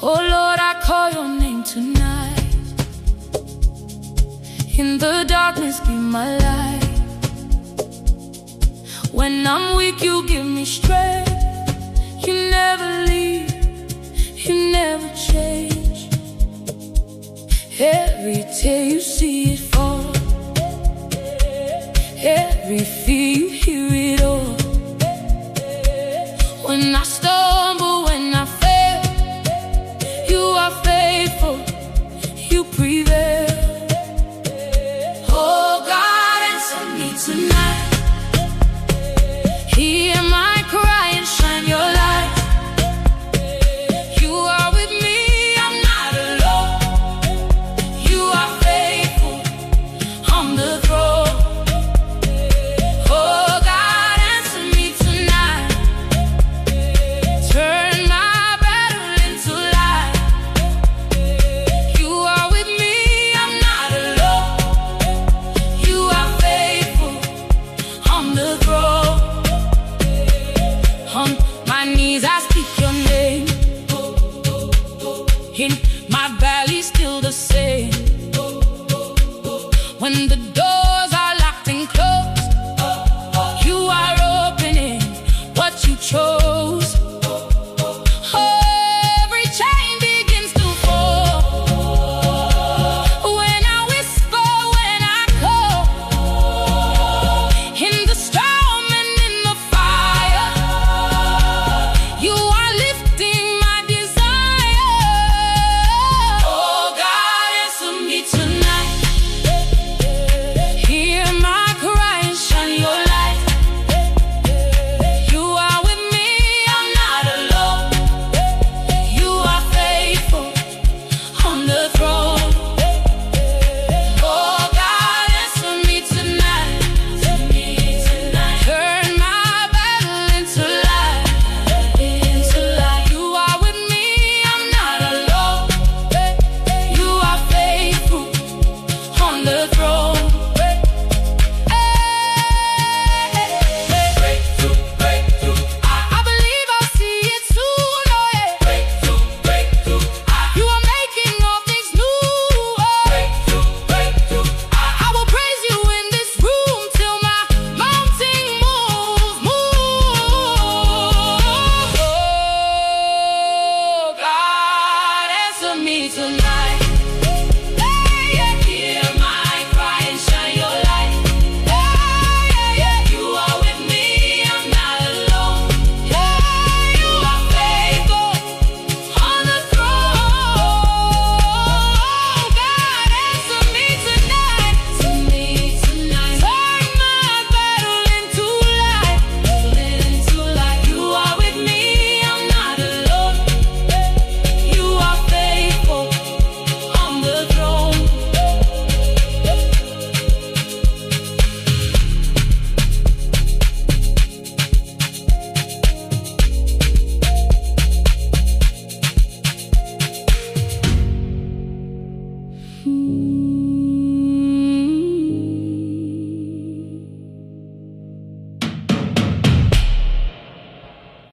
Oh Lord, I call your name tonight. In the darkness, give my light. When I'm weak, you give me strength. You never leave, you never change. Every tear you see it fall, every fear you hear it all. When I stumble, when I fail, you are faithful, you prevail. Oh God, answer me tonight. Hear my cry and shine your light. You are with me, I'm not alone. You are faithful on the throne. Oh God, answer me tonight. Turn my battle into light. You are with me, I'm not alone. You are faithful on the throne. On my knees I speak your name. In my valley still the same. When the doors are locked and closed, you are opening what you chose. Every chain begins to fall. When I whisper, when I call, in the storm and in the fire, you are lifting my desire. Oh God, answer me tonight. Hear my cry and shine your light. You are with me, I'm not alone. You are faithful on the throne. Oh God, answer me tonight. Turn my battle into light. You are with me, I'm not alone. You are faithful on the throne. I believe I'll see it soon. Oh yeah. You are making all things new. I will praise you in this room till my mountain moves. Oh God, answer me tonight.